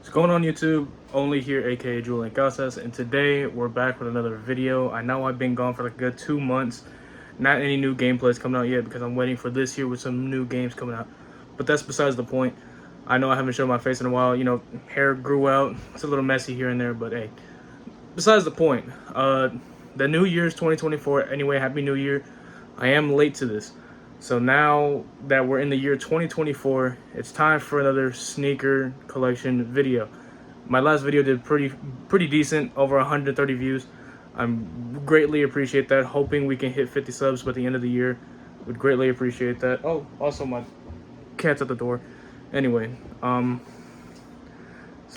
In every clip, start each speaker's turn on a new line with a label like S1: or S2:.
S1: What's going on YouTube? Only here, aka Julian Casas, and today we're back with another video. I know I've been gone for like a good 2 months. Not any new gameplays coming out yet because I'm waiting for this year with some new games coming out. But that's besides the point. I know I haven't shown my face in a while. You know, hair grew out. It's a little messy here and there, but hey. Besides the point. The new year's 2024. Anyway, Happy New Year. I am late to this. So now that we're in the year 2024, it's time for another sneaker collection video. My last video did pretty decent, over 130 views. I'm greatly appreciate that. Hoping we can hit 50 subs by the end of the year. Would greatly appreciate that. Oh, also my cat's at the door. Anyway, so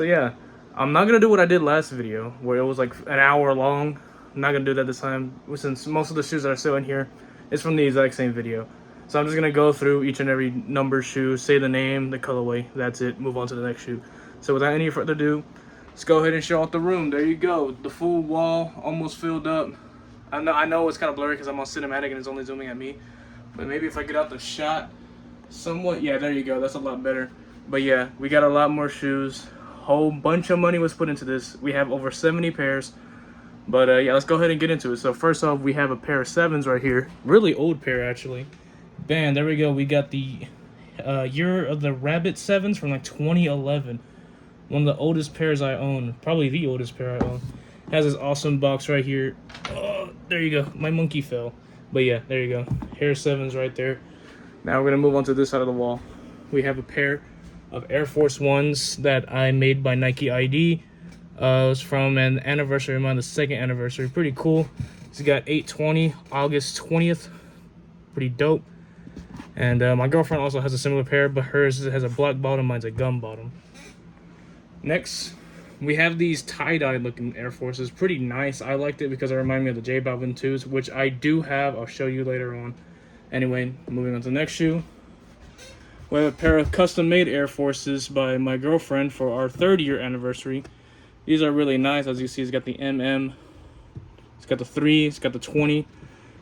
S1: yeah, I'm not gonna do what I did last video where it was like an hour long. I'm not gonna do that this time since most of the shoes that are still in here is from the exact same video. So I'm just going to go through each and every number shoe, say the name, the colorway, that's it, move on to the next shoe. So without any further ado, let's go ahead and show off the room. There you go, the full wall almost filled up. I know it's kind of blurry because I'm on cinematic and it's only zooming at me. But maybe if I get out the shot somewhat, yeah, there you go, that's a lot better. But yeah, we got a lot more shoes. Whole bunch of money was put into this. We have over 70 pairs. But yeah, let's go ahead and get into it. So first off, we have a pair of 7s right here. Really old pair actually. Bam, there we go. We got the Year of the Rabbit 7s from like 2011. One of the oldest pairs I own. Probably the oldest pair I own. Has this awesome box right here. Oh, there you go. My monkey fell. But yeah, there you go. Hair 7s right there. Now we're going to move on to this side of the wall. We have a pair of Air Force 1s that I made by Nike ID. It was from an anniversary of mine, the second anniversary. Pretty cool. It's got 8/20, August 20th. Pretty dope. And my girlfriend also has a similar pair, but hers has a black bottom, mine's a gum bottom. Next, we have these tie-dye looking Air Forces. Pretty nice. I liked it because it reminded me of the J Balvin 2s, which I do have. I'll show you later on. Anyway, moving on to the next shoe. We have a pair of custom-made Air Forces by my girlfriend for our 3rd-year anniversary. These are really nice. As you see, it's got the MM. It's got the 3. It's got the 20.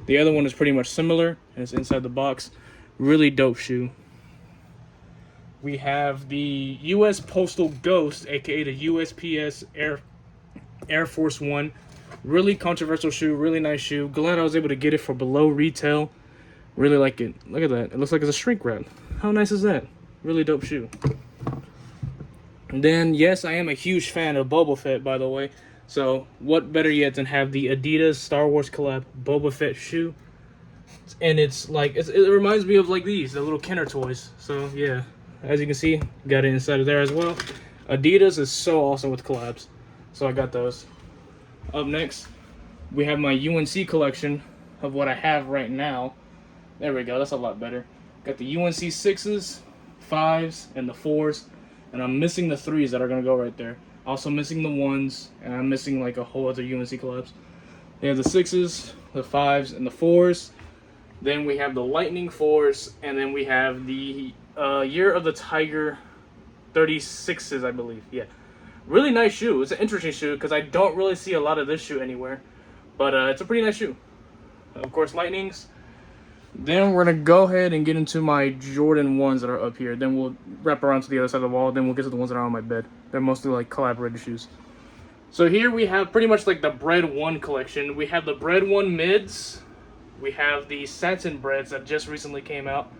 S1: The other one is pretty much similar, and it's inside the box. Really dope shoe. We have the U.S. Postal Ghost, aka the USPS Air Force 1. Really controversial shoe, really nice shoe. Glad I was able to get it for below retail. Really like it. Look at that. It looks like it's a shrink wrap. How nice is that? Really dope shoe. And then, yes, I am a huge fan of Boba Fett, by the way. So, what better yet than have the Adidas Star Wars collab Boba Fett shoe? And it's like, it reminds me of like these, the little Kenner toys. So yeah, as you can see, got it inside of there as well. Adidas is so awesome with collabs, so I got those. Up next, we have my UNC collection of what I have right now. There we go, that's a lot better. Got the UNC 6s, 5s, and the 4s. And I'm missing the 3s that are going to go right there. Also missing the 1s, and I'm missing like a whole other UNC collabs. They have the 6s, the 5s, and the 4s. Then we have the Lightning 4s, and then we have the Year of the Tiger 36s, I believe. Yeah, really nice shoe. It's an interesting shoe because I don't really see a lot of this shoe anywhere, but it's a pretty nice shoe. Of course, Lightnings. Then we're gonna go ahead and get into my Jordan 1s that are up here. Then we'll wrap around to the other side of the wall. Then we'll get to the ones that are on my bed. They're mostly like collaborated shoes. So here we have pretty much like the Bread 1 collection. We have the Bread 1 mids. We have the satin breads that just recently came out.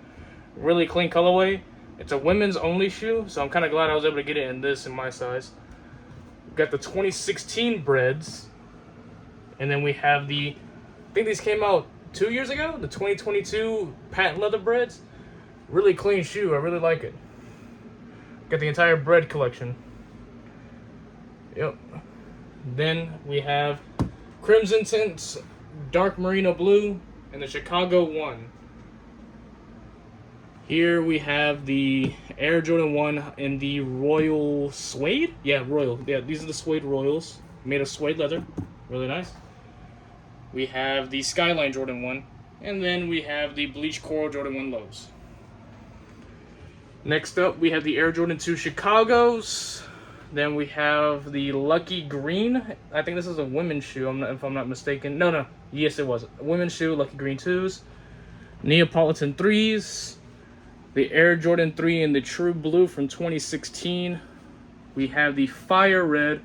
S1: Really clean colorway. It's a women's only shoe, so I'm kind of glad I was able to get it in this in my size. We've got the 2016 breads. And then we have the, I think these came out 2 years ago, the 2022 patent leather breads. Really clean shoe, I really like it. Got the entire bread collection. Yep. Then we have Crimson Tints, Dark Merino Blue, and the Chicago 1. Here we have the Air Jordan 1 in the Royal Suede? Yeah, Royal. Yeah, these are the Suede Royals. Made of suede leather. Really nice. We have the Skyline Jordan 1. And then we have the Bleach Coral Jordan 1 Lows. Next up, we have the Air Jordan 2 Chicagos. Then we have the Lucky Green. I think this is a women's shoe, if I'm not mistaken. No. Yes, it was. A women's shoe, Lucky Green 2s. Neapolitan 3s. The Air Jordan 3 in the True Blue from 2016. We have the Fire Red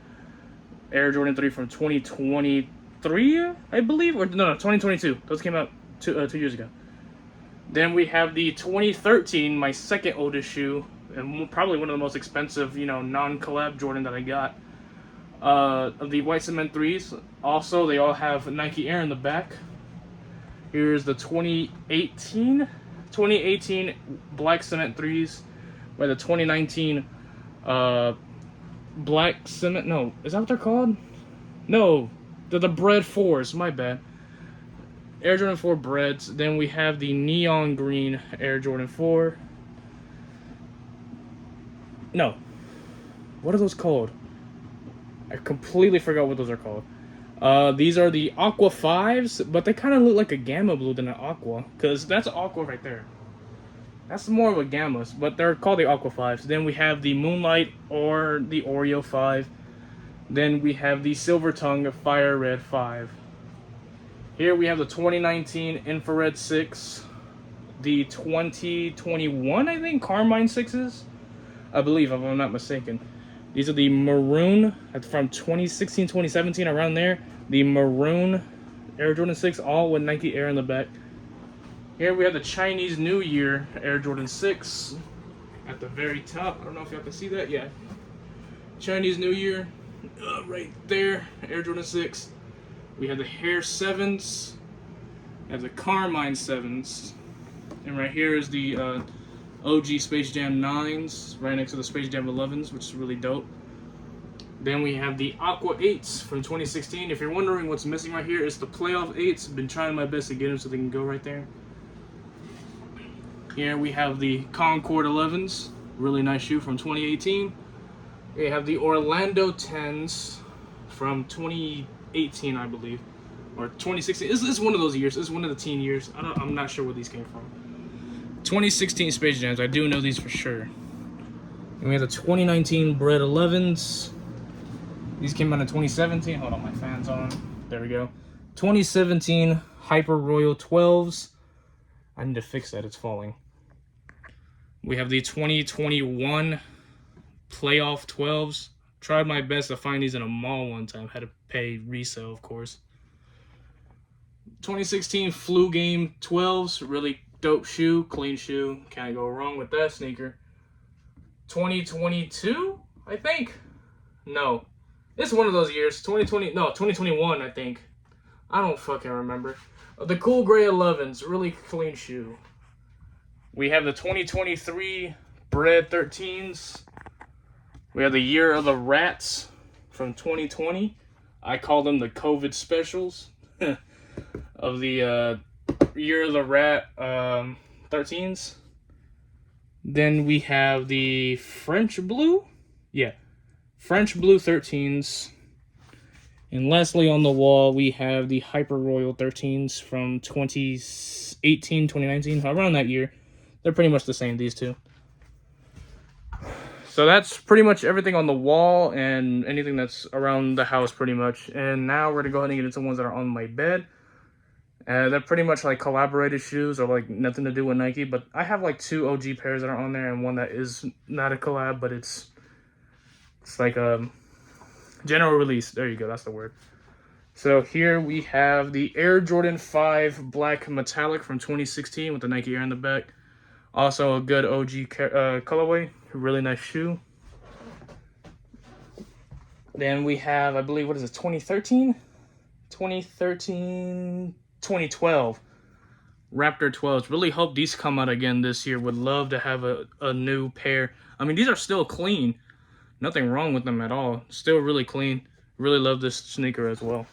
S1: Air Jordan 3 from 2023, I believe, or no, 2022. Those came out 2 years ago. Then we have the 2013, my second oldest shoe, and probably one of the most expensive, non-collab Jordan that I got. The white cement 3s. Also, they all have Nike Air in the back. Here's the 2018 black cement 3s, by the 2019 black cement. No, is that what they're called? No, they're the bread 4s. My bad. Air Jordan 4 breads. Then we have the neon green Air Jordan 4. No. What are those called? I completely forgot what those are called. These are the Aqua 5s, but they kind of look like a Gamma Blue than an Aqua, because that's Aqua right there. That's more of a Gamma, but they're called the Aqua 5s. Then we have the Moonlight or the Oreo 5. Then we have the Silver Tongue Fire Red 5. Here we have the 2019 Infrared 6, the 2021, I think, Carmine 6s, I believe, if I'm not mistaken. These are the maroon from 2016, 2017, around there. The maroon Air Jordan 6, all with Nike Air in the back. Here we have the Chinese New Year Air Jordan 6 at the very top. I don't know if y'all can see that. Yeah. Chinese New Year right there, Air Jordan 6. We have the Hair 7s. We have the Carmine 7s. And right here is the OG Space Jam 9s, right next to the Space Jam 11s, which is really dope. Then we have the Aqua 8s from 2016. If you're wondering what's missing right here, it's the Playoff 8s. Been trying my best to get them so they can go right there. Here we have the Concord 11s, really nice shoe from 2018. We have the Orlando 10s from 2018, I believe, or 2016. It's one of those years. It's one of the teen years. I'm not sure where these came from. 2016 Space Jams. I do know these for sure. And we have the 2019 Bread 11s. These came out in 2017. Hold on, my fan's on. There we go. 2017 Hyper Royal 12s. I need to fix that. It's falling. We have the 2021 Playoff 12s. Tried my best to find these in a mall one time. Had to pay resale, of course. 2016 Flu Game 12s. Really dope shoe. Clean shoe. Can't go wrong with that sneaker. 2022, I think. No. It's one of those years. 2021, I think. I don't fucking remember. The Cool Gray 11s. Really clean shoe. We have the 2023 Bread 13s. We have the Year of the Rats from 2020. I call them the COVID specials of the Year of the Rat 13s. Then we have the French Blue. Yeah, French Blue 13s. And lastly on the wall, we have the Hyper Royal 13s from 2018, 2019, around that year. They're pretty much the same, these two. So that's pretty much everything on the wall and anything that's around the house pretty much. And now we're going to go ahead and get into ones that are on my bed. They're pretty much like collaborated shoes or like nothing to do with Nike. But I have like 2 OG pairs that are on there and one that is not a collab, but it's like a general release. There you go, that's the word. So here we have the Air Jordan 5 Black Metallic from 2016 with the Nike Air in the back. Also a good OG colorway, really nice shoe. Then we have, I believe, what is it, 2013? 2012 Raptor 12s. Really hope these come out again this year. Would love to have a new pair. I mean, these are still clean. Nothing wrong with them at all. Still really clean. Really love this sneaker as well.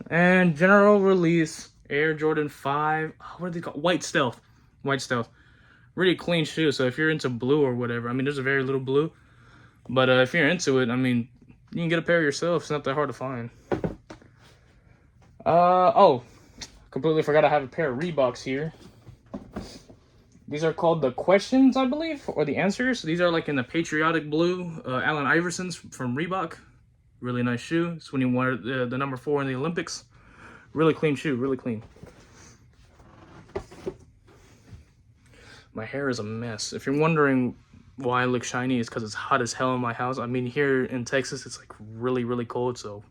S1: And general release Air Jordan 5. What are they called? White Stealth. White Stealth. Really clean shoe. So if you're into blue or whatever, I mean, there's a very little blue. But if you're into it, I mean, you can get a pair yourself. It's not that hard to find. Oh, completely forgot I have a pair of Reeboks here. These are called the Questions, I believe, or the Answers. These are like in the patriotic blue. Allen Iverson's from Reebok. Really nice shoe. It's when he won the number 4 in the Olympics. Really clean shoe, really clean. My hair is a mess. If you're wondering why I look shiny is because it's hot as hell in my house. I mean, here in Texas, it's like really, really cold. So,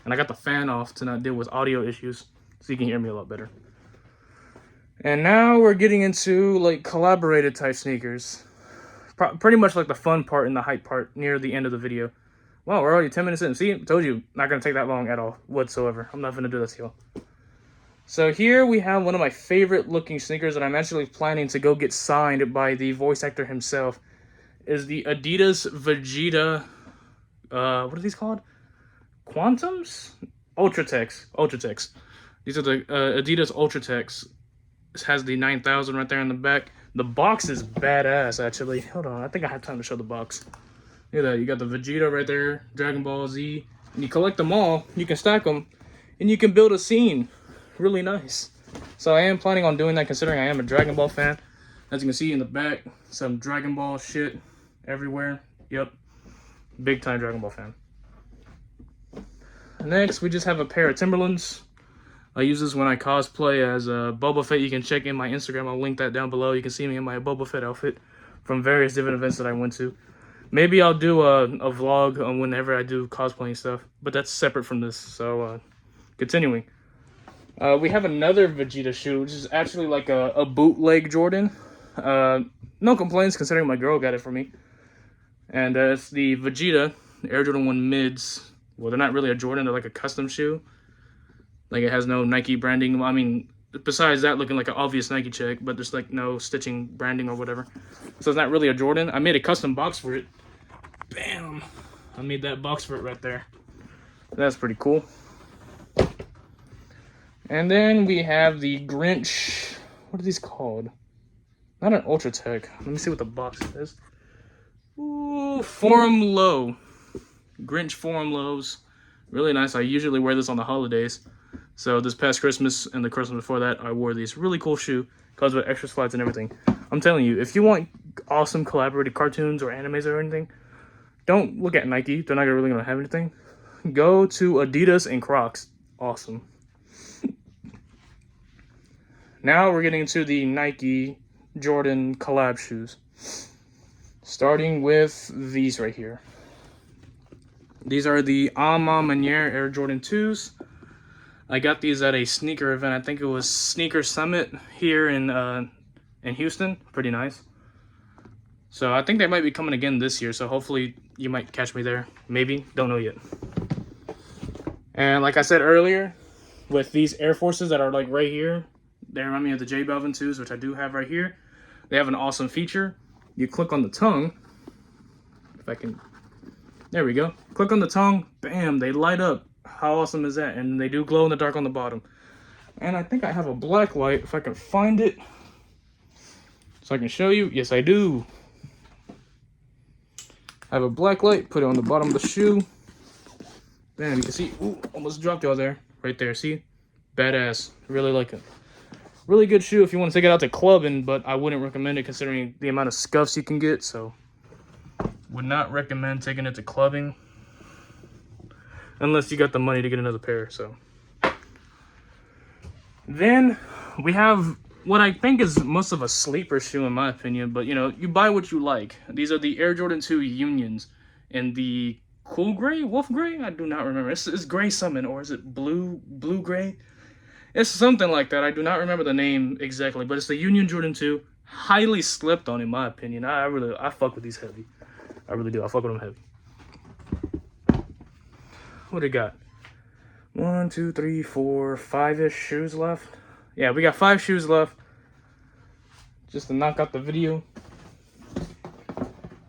S1: and I got the fan off to not deal with audio issues, so you can hear me a lot better. And now we're getting into like collaborated type sneakers. Pretty much like the fun part and the hype part near the end of the video. Wow, we're already 10 minutes in. See, told you, not gonna take that long at all, whatsoever. I'm not gonna do this, y'all. So here we have one of my favorite looking sneakers that I'm actually planning to go get signed by the voice actor himself. Is the Adidas Vegeta, what are these called? Quantums? Ultratechs. These are the Adidas Ultratechs. This has the 9000 right there in the back. The box is badass, actually. Hold on, I think I have time to show the box. Look at that, you got the Vegeta right there, Dragon Ball Z. And you collect them all, you can stack them, and you can build a scene. Really nice. So I am planning on doing that, considering I am a Dragon Ball fan. As you can see in the back, some Dragon Ball shit everywhere. Yep, big time Dragon Ball fan. Next, we just have a pair of Timberlands. I use this when I cosplay as Boba Fett. You can check in my Instagram. I'll link that down below. You can see me in my Boba Fett outfit from various different events that I went to. Maybe I'll do a vlog on whenever I do cosplaying stuff, but that's separate from this. So, continuing. We have another Vegeta shoe, which is actually like a bootleg Jordan. No complaints, considering my girl got it for me. And it's the Vegeta Air Jordan 1 mids. Well, they're not really a Jordan. They're like a custom shoe. Like, it has no Nike branding. I mean, besides that looking like an obvious Nike check, but there's like no stitching branding or whatever. So it's not really a Jordan. I made a custom box for it. Bam! I made that box for it right there. That's pretty cool. And then we have the Grinch. What are these called? Not an Ultratech. Let me see what the box is. Ooh, Forum Low. Grinch Forum Lows. Really nice. I usually wear this on the holidays. So this past Christmas and the Christmas before that, I wore these. Really cool shoe. Comes with extra slides and everything. I'm telling you, if you want awesome collaborated cartoons or animes or anything, don't look at Nike. They're not really going to have anything. Go to Adidas and Crocs. Awesome. Now we're getting into the Nike Jordan collab shoes. Starting with these right here. These are the A Ma Maniere Air Jordan 2s. I got these at a sneaker event. I think it was Sneaker Summit here in Houston. Pretty nice. So I think they might be coming again this year. So hopefully you might catch me there. Maybe. Don't know yet. And like I said earlier, with these Air Forces that are like right here, they remind me of the J Balvin 2s, which I do have right here. They have an awesome feature. You click on the tongue. If I can... There we go. Click on the tongue. Bam. They light up. How awesome is that? And they do glow in the dark on the bottom. And I think I have a black light, if I can find it, so I can show you. Yes, I do. I have a black light. Put it on the bottom of the shoe. Bam. You can see. Ooh, almost dropped y'all there. Right there. See? Badass. Really like it. Really good shoe if you want to take it out to clubbing, but I wouldn't recommend it considering the amount of scuffs you can get. So, would not recommend taking it to clubbing unless you got the money to get another pair. So, then we have what I think is most of a sleeper shoe in my opinion, but you know, you buy what you like. These are the Air Jordan 2 Unions in the cool gray, wolf gray. I do not remember. It's gray summon, or is it blue gray? It's something like that. I do not remember the name exactly, but it's the Union Jordan 2. Highly slept on, in my opinion. I fuck with these heavy. I really do. I fuck with them heavy. What do we got? 1, 2, 3, 4, 5-ish shoes left. Yeah, we got 5 shoes left. Just to knock out the video.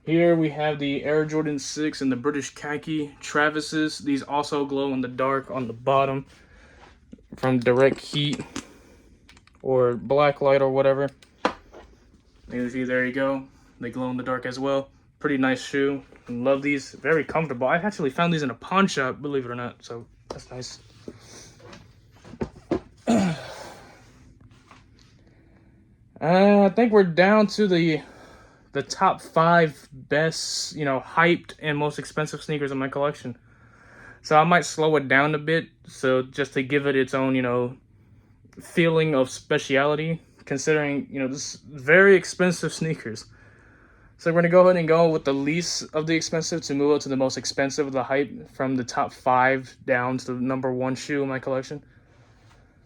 S1: Here we have the Air Jordan 6 and the British Khaki Travises. These also glow in the dark on the bottom from direct heat or black light or whatever. You see, there you go. They glow in the dark as well. Pretty nice shoe. Love these. Very comfortable. I actually found these in a pawn shop, believe it or not. So that's nice. I think we're down to the top 5 best, you know, hyped and most expensive sneakers in my collection. So I might slow it down a bit, so just to give it its own, you know, feeling of speciality, considering, you know, this very expensive sneakers. So we're gonna go ahead and go with the least of the expensive to move up to the most expensive of the hype, from the top 5 down to the number 1 shoe in my collection.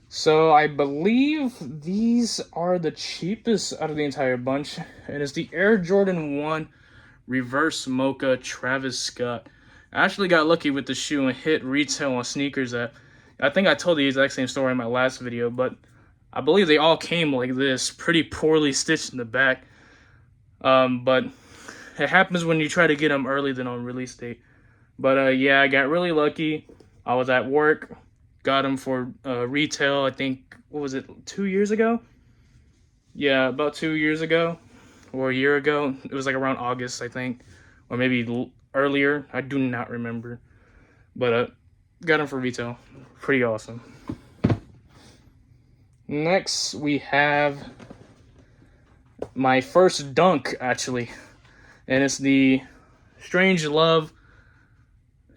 S1: So I believe these are the cheapest out of the entire bunch, and it's the Air Jordan 1 Reverse Mocha Travis Scott. I actually got lucky with the shoe and hit retail on Sneakers App. I think I told the exact same story in my last video, but I believe they all came like this, pretty poorly stitched in the back. But it happens when you try to get them early than on release date. But yeah, I got really lucky. I was at work, got them for retail. I think, what was it, 2 years ago? Yeah, about 2 years ago or a year ago. It was like around August, I think, or maybe earlier. I do not remember. But got them for retail. Pretty awesome. Next, we have my first dunk, actually, and it's the Strange Love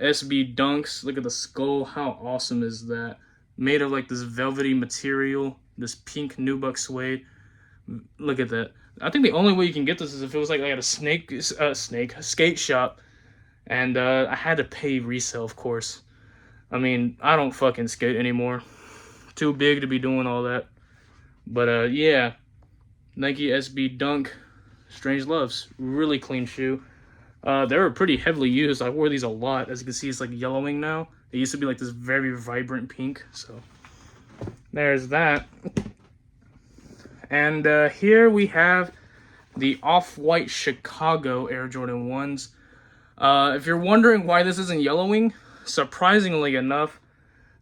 S1: SB Dunks. Look at the skull. How awesome is that? Made of like this velvety material, this pink nubuck suede. Look at that. I think the only way you can get this is if it was like at a skate shop, and I had to pay resale, of course. I mean, I don't fucking skate anymore. Too big to be doing all that. But yeah, Nike SB Dunk Strange Loves, really clean shoe. They were pretty heavily used. I wore these a lot. As you can see, it's like yellowing now. It used to be like this very vibrant pink. So there's that. And here we have the Off-White Chicago Air Jordan 1s. If you're wondering why this isn't yellowing, surprisingly enough,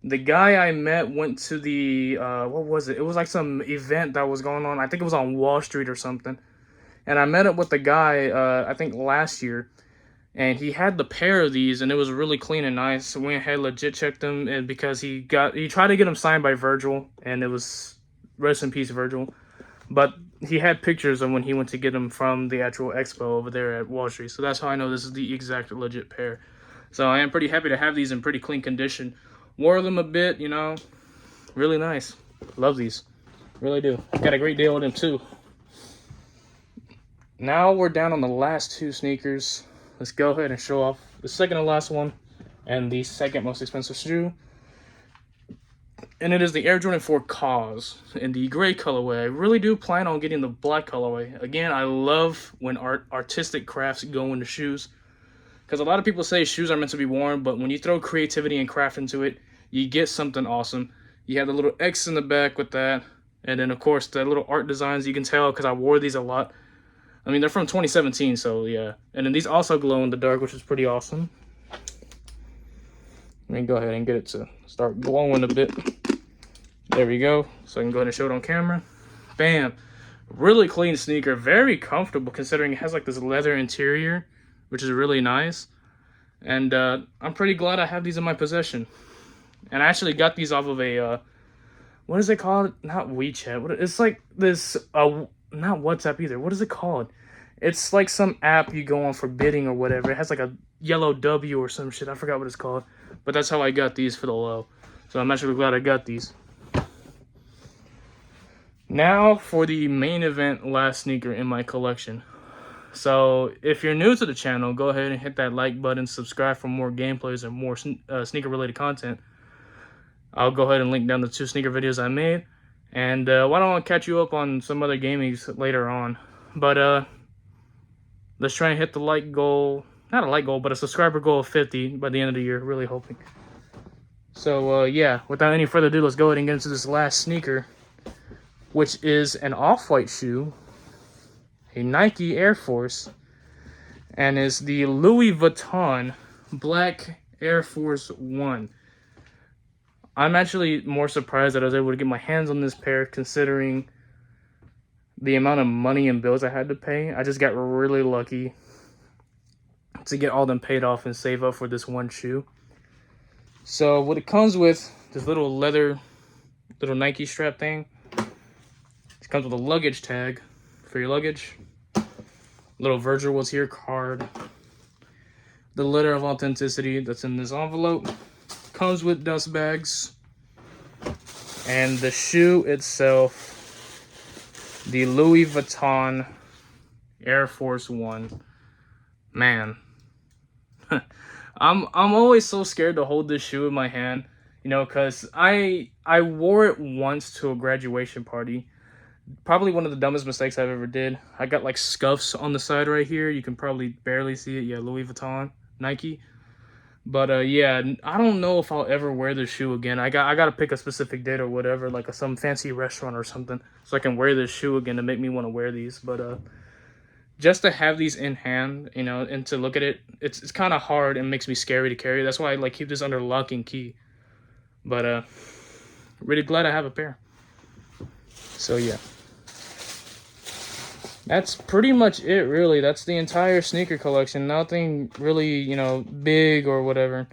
S1: the guy I met went to the, what was it? It was like some event that was going on. I think it was on Wall Street or something. And I met up with the guy, I think last year. And he had the pair of these, and it was really clean and nice. So we went ahead, legit checked them, and because he tried to get them signed by Virgil, and it was rest in peace, Virgil. But he had pictures of when he went to get them from the actual expo over there at Wall Street. So that's how I know this is the exact legit pair. So I am pretty happy to have these in pretty clean condition. Wore them a bit, you know, really nice. Love these, really do. Got a great deal with them too. Now we're down on the last 2 sneakers. Let's go ahead and show off the second to last one and the second most expensive shoe. And it is the Air Jordan 4 Cause in the gray colorway. I really do plan on getting the black colorway. Again, I love when artistic crafts go into shoes, because a lot of people say shoes are meant to be worn, but when you throw creativity and craft into it, you get something awesome. You have the little X in the back with that, and then of course the little art designs. You can tell because I wore these a lot. I mean, they're from 2017, so yeah. And then these also glow in the dark, which is pretty awesome. Let me go ahead and get it to start glowing a bit. There we go. So I can go ahead and show it on camera. Bam. Really clean sneaker. Very comfortable considering it has like this leather interior, which is really nice. And I'm pretty glad I have these in my possession. And I actually got these off of a, what is it called? Not WeChat. It's like this, not WhatsApp either. What is it called? It's like some app you go on for bidding or whatever. It has like a yellow W or some shit. I forgot what it's called. But that's how I got these for the low. So I'm actually glad I got these. Now for the main event last sneaker in my collection. So if you're new to the channel, go ahead and hit that like button. Subscribe for more gameplays and more sneaker related content. I'll go ahead and link down the 2 sneaker videos I made. And why don't I catch you up on some other gamings later on. But let's try and hit the like goal. Not a like goal, but a subscriber goal of 50 by the end of the year. Really hoping. So yeah, without any further ado, let's go ahead and get into this last sneaker, which is an off-white shoe, a Nike Air Force, and is the Louis Vuitton Black Air Force 1. I'm actually more surprised that I was able to get my hands on this pair considering the amount of money and bills I had to pay. I just got really lucky to get all them paid off and save up for this one shoe. So what it comes with, this little leather, little Nike strap thing. It comes with a luggage tag for your luggage. Little Virgil was here card. The letter of authenticity that's in this envelope. Comes with dust bags. And the shoe itself, the Louis Vuitton Air Force One. Man. I'm always so scared to hold this shoe in my hand, you know, cuz I wore it once to a graduation party. Probably one of the dumbest mistakes I've ever did. I got like scuffs on the side right here. You can probably barely see it. Yeah, Louis Vuitton, Nike. But yeah, I don't know if I'll ever wear this shoe again. I got to pick a specific date or whatever, like some fancy restaurant or something, so I can wear this shoe again to make me want to wear these. But just to have these in hand, you know, and to look at it, it's kind of hard and makes me scary to carry. That's why I like keep this under lock and key. But really glad I have a pair. So yeah. That's pretty much it, really. That's the entire sneaker collection. Nothing really, you know, big or whatever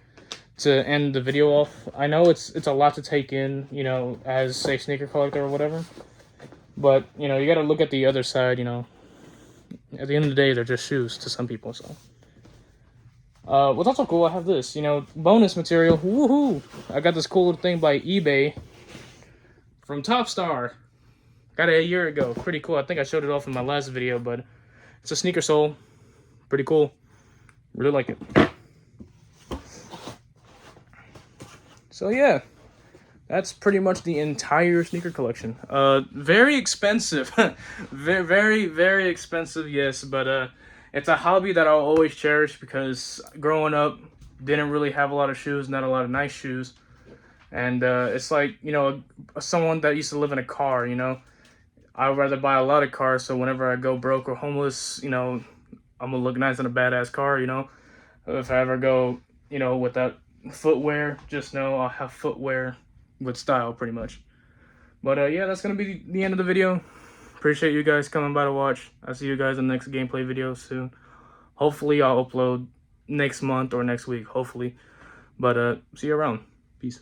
S1: to end the video off. I know it's a lot to take in, you know, as a sneaker collector or whatever. But, you know, you got to look at the other side, you know. At the end of the day, they're just shoes to some people, so. What's also cool, I have this, you know, bonus material. Woohoo! I got this cool little thing by eBay from Topstar. Got it a year ago. Pretty cool. I think I showed it off in my last video, but it's a sneaker sole. Pretty cool. Really like it. So yeah, that's pretty much the entire sneaker collection. Very expensive. very, very expensive, yes, but it's a hobby that I'll always cherish because growing up, didn't really have a lot of shoes, not a lot of nice shoes. And it's like, you know, someone that used to live in a car, you know. I'd rather buy a lot of cars, so whenever I go broke or homeless, you know, I'm gonna look nice in a badass car, you know. If I ever go, you know, without footwear, just know I'll have footwear with style, pretty much. But yeah, that's gonna be the end of the video. Appreciate you guys coming by to watch. I'll see you guys in the next gameplay video soon. Hopefully I'll upload next month or next week, hopefully. But see you around. Peace.